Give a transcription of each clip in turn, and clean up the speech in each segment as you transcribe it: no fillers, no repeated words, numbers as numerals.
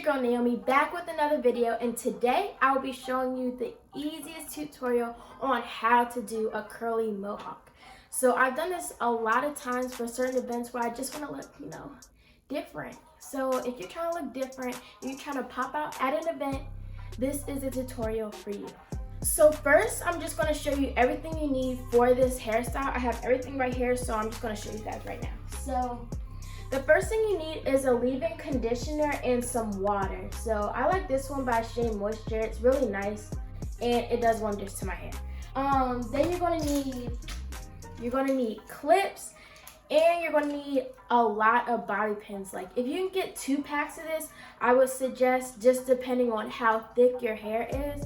girl Naomi back with another video, and today I'll be showing you the easiest tutorial on how to do a curly mohawk. So I've done this a lot of times for certain events where I just want to look, different. So if you're trying to look different, and you're trying to pop out at an event, this is a tutorial for you. So first, I'm just going to show you everything you need for this hairstyle. I have everything right here, so I'm just going to show you guys right now. So the first thing you need is a leave-in conditioner and some water. So I like this one by Shea Moisture. It's really nice and it does wonders to my hair. Then you're gonna need clips, and you're gonna need a lot of bobby pins. Like if you can get 2 packs of this, I would suggest, just depending on how thick your hair is.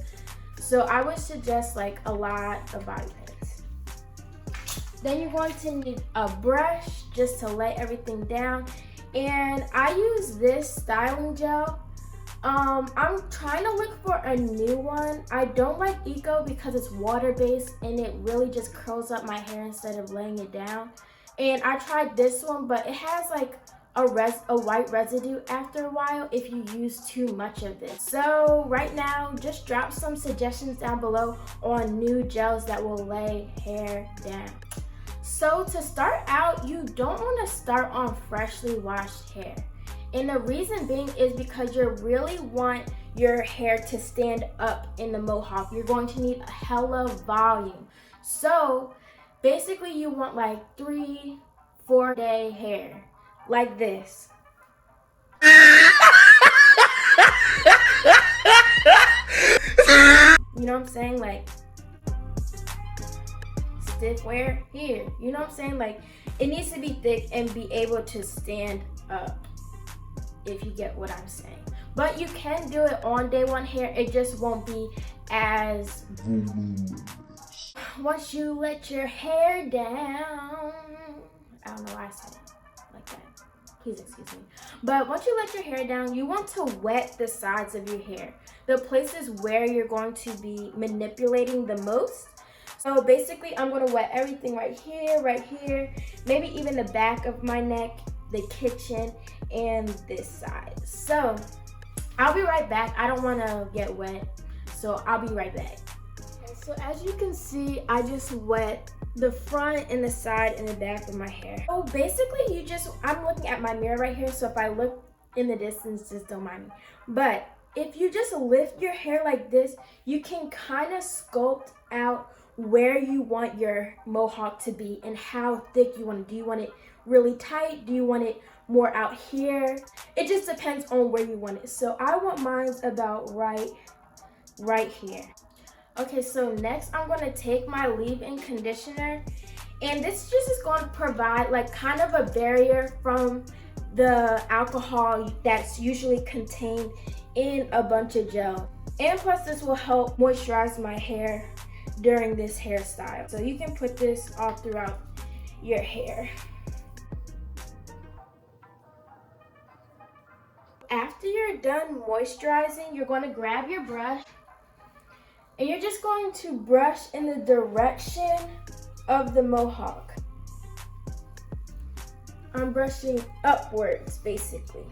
So I would suggest like a lot of bobby pins. Then you're going to need a brush just to lay everything down. And I use this styling gel. I'm trying to look for a new one. I don't like Eco because it's water-based and it really just curls up my hair instead of laying it down. And I tried this one, but it has like a white residue after a while if you use too much of this. So right now, just drop some suggestions down below on new gels that will lay hair down. So to start out, you don't want to start on freshly washed hair. And the reason being is because you really want your hair to stand up in the mohawk. You're going to need a hella volume. So basically you want like 3-4 day hair like this. You know what I'm saying? Like stiff wear here. You know what I'm saying? Like it needs to be thick and be able to stand up, if you get what I'm saying. But you can do it on day 1 hair. It just won't be as voluminous. Once you let your hair down, I don't know why I said it like that. Please excuse me. But once you let your hair down, you want to wet the sides of your hair, the places where you're going to be manipulating the most. So basically, I'm going to wet everything right here, maybe even the back of my neck, the kitchen, and this side. So I'll be right back. I don't want to get wet, so I'll be right back. Okay, so as you can see, I just wet the front and the side and the back of my hair. So basically, I'm looking at my mirror right here, so if I look in the distance, just don't mind me. But if you just lift your hair like this, you can kind of sculpt out where you want your mohawk to be and how thick you want it. Do you want it really tight? Do you want it more out here? It just depends on where you want it. So I want mine about right here. Okay, so next I'm going to take my leave-in conditioner, and this just is going to provide like kind of a barrier from the alcohol that's usually contained in a bunch of gel. And plus this will help moisturize my hair during this hairstyle. So you can put this all throughout your hair. After you're done moisturizing, you're going to grab your brush and you're just going to brush in the direction of the mohawk. I'm brushing upwards basically.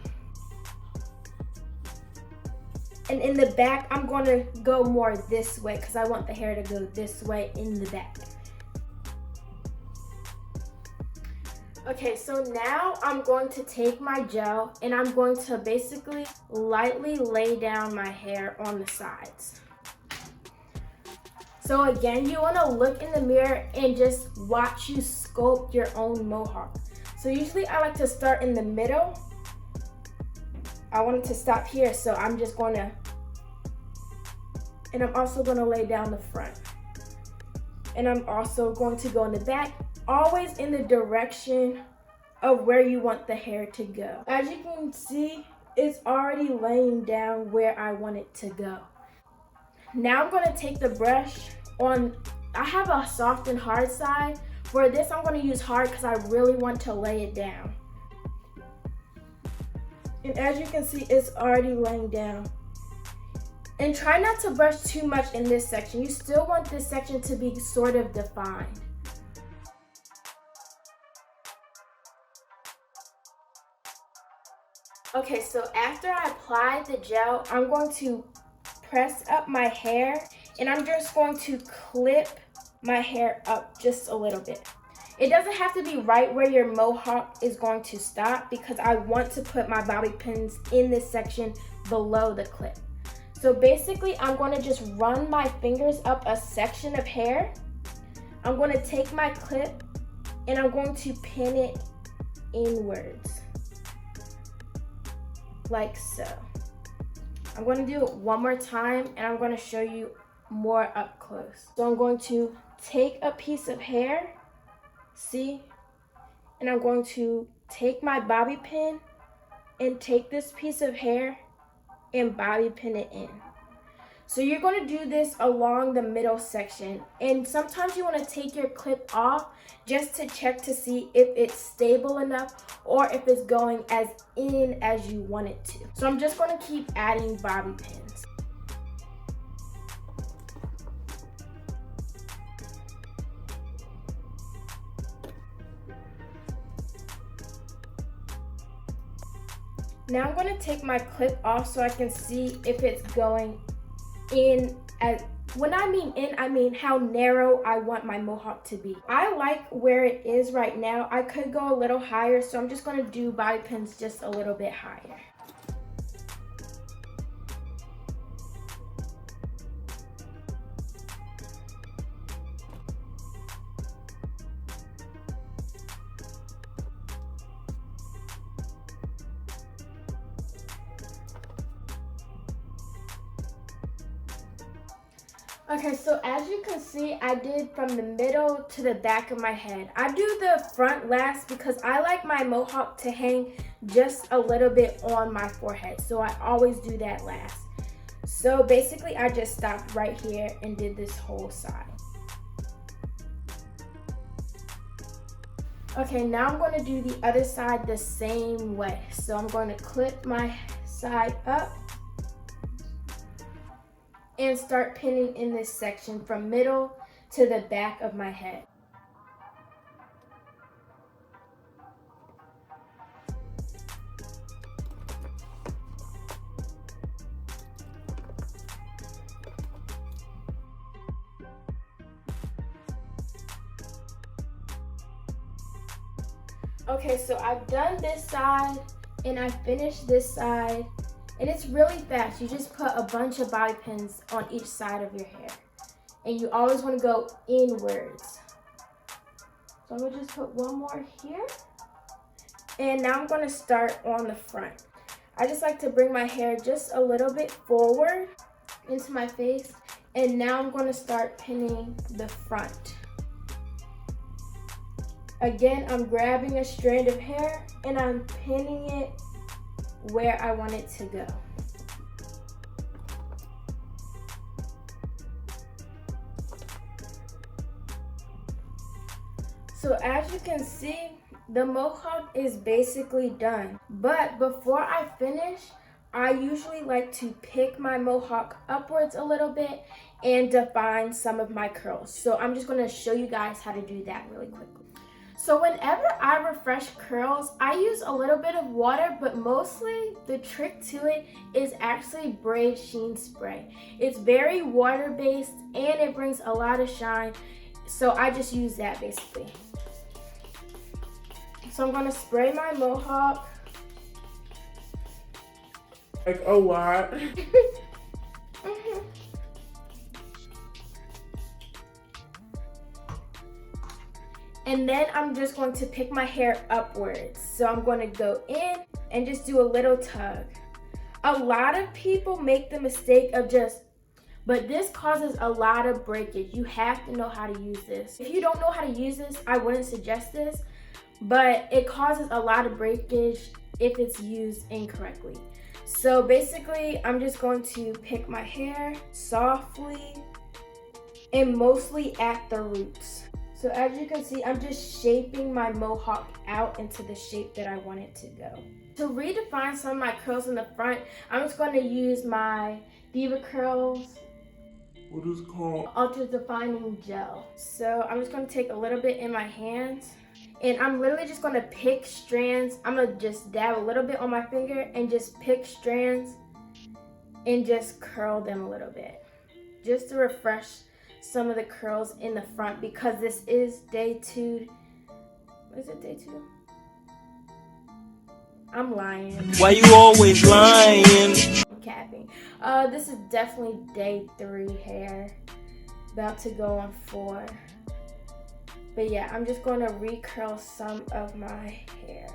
And in the back, I'm going to go more this way because I want the hair to go this way in the back. Okay, so now I'm going to take my gel and I'm going to basically lightly lay down my hair on the sides. So again, you want to look in the mirror and just watch you sculpt your own mohawk. So usually I like to start in the middle. I want it to stop here, so I'm just going to, and I'm also going to lay down the front. And I'm also going to go in the back, always in the direction of where you want the hair to go. As you can see, it's already laying down where I want it to go. Now I'm going to take the brush on, I have a soft and hard side. For this, I'm going to use hard because I really want to lay it down. And as you can see, it's already laying down. And try not to brush too much in this section. You still want this section to be sort of defined. Okay, so after I apply the gel, I'm going to press up my hair and I'm just going to clip my hair up just a little bit. It doesn't have to be right where your mohawk is going to stop because I want to put my bobby pins in this section below the clip. So basically, I'm going to just run my fingers up a section of hair. I'm going to take my clip and I'm going to pin it inwards, like so. I'm going to do it one more time and I'm going to show you more up close. So I'm going to take a piece of hair, see, and I'm going to take my bobby pin and take this piece of hair and bobby pin it in. So you're going to do this along the middle section, and sometimes you want to take your clip off just to check to see if it's stable enough or if it's going as in as you want it to. So I'm just going to keep adding bobby pins. Now I'm going to take my clip off so I can see if it's going in. As when I mean in, I mean how narrow I want my mohawk to be. I like where it is right now. I could go a little higher, so I'm just going to do bobby pins just a little bit higher. Okay, so as you can see, I did from the middle to the back of my head. I do the front last because I like my mohawk to hang just a little bit on my forehead. So I always do that last. So basically, I just stopped right here and did this whole side. Okay, now I'm going to do the other side the same way. So I'm going to clip my side up and start pinning in this section from middle to the back of my head. Okay, so I've done this side and I finished this side. And it's really fast. You just put a bunch of bobby pins on each side of your hair. And you always want to go inwards. So I'm going to just put one more here. And now I'm going to start on the front. I just like to bring my hair just a little bit forward into my face. And now I'm going to start pinning the front. Again, I'm grabbing a strand of hair and I'm pinning it where I want it to go. So as you can see, the mohawk is basically done. But before I finish, I usually like to pick my mohawk upwards a little bit and define some of my curls. So I'm just going to show you guys how to do that really quickly. So whenever I refresh curls, I use a little bit of water, but mostly the trick to it is actually braid sheen spray. It's very water-based and it brings a lot of shine, so I just use that basically. So I'm gonna spray my mohawk. Like a lot. And then I'm just going to pick my hair upwards. So I'm going to go in and just do a little tug. A lot of people make the mistake of but this causes a lot of breakage. You have to know how to use this. If you don't know how to use this, I wouldn't suggest this, but it causes a lot of breakage if it's used incorrectly. So basically, I'm just going to pick my hair softly and mostly at the roots. So as you can see, I'm just shaping my mohawk out into the shape that I want it to go. To redefine some of my curls in the front, I'm just going to use my Diva Curls What is called Ultra Defining Gel. So I'm just going to take a little bit in my hands And I'm literally just gonna pick strands. I'm gonna just dab a little bit on my finger and just pick strands and just curl them a little bit. Just to refresh some of the curls in the front because this is day 2. Is it day 2? I'm lying. Why you always lying? I'm capping. This is definitely day 3 hair. About to go on 4. But yeah, I'm just going to recurl some of my hair.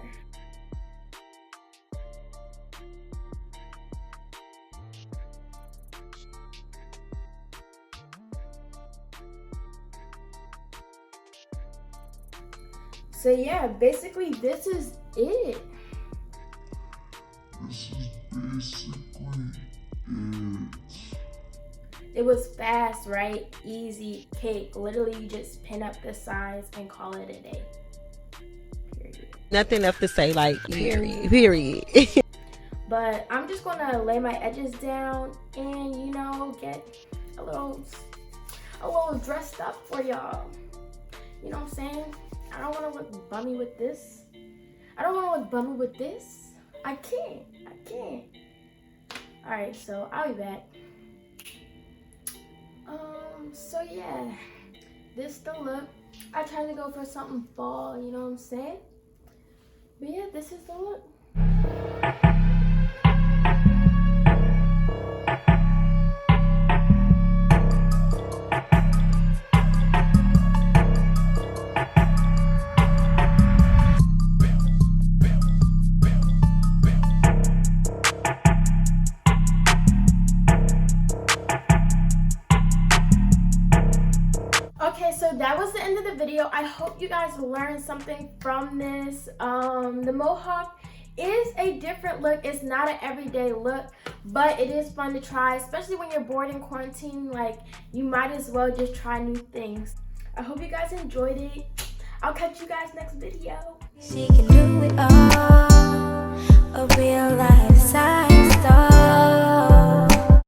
So yeah, basically this is it. This is basically it. It was fast, right? Easy cake. Literally, you just pin up the sides and call it a day. Period. Nothing else to say, like, period. But I'm just gonna lay my edges down and, you know, get a little dressed up for y'all. You know what I'm saying? I don't want to look bummy with this. I can't. All right, so I'll be back. So yeah, this the look. I tried to go for something fall, you know what I'm saying? But yeah, this is the look. Okay, so that was the end of the video. I hope you guys learned something from this. The Mohawk is a different look. It's not an everyday look, but it is fun to try, especially when you're bored in quarantine. Like, you might as well just try new things. I hope you guys enjoyed it. I'll catch you guys next video. She can do it all, a real life side.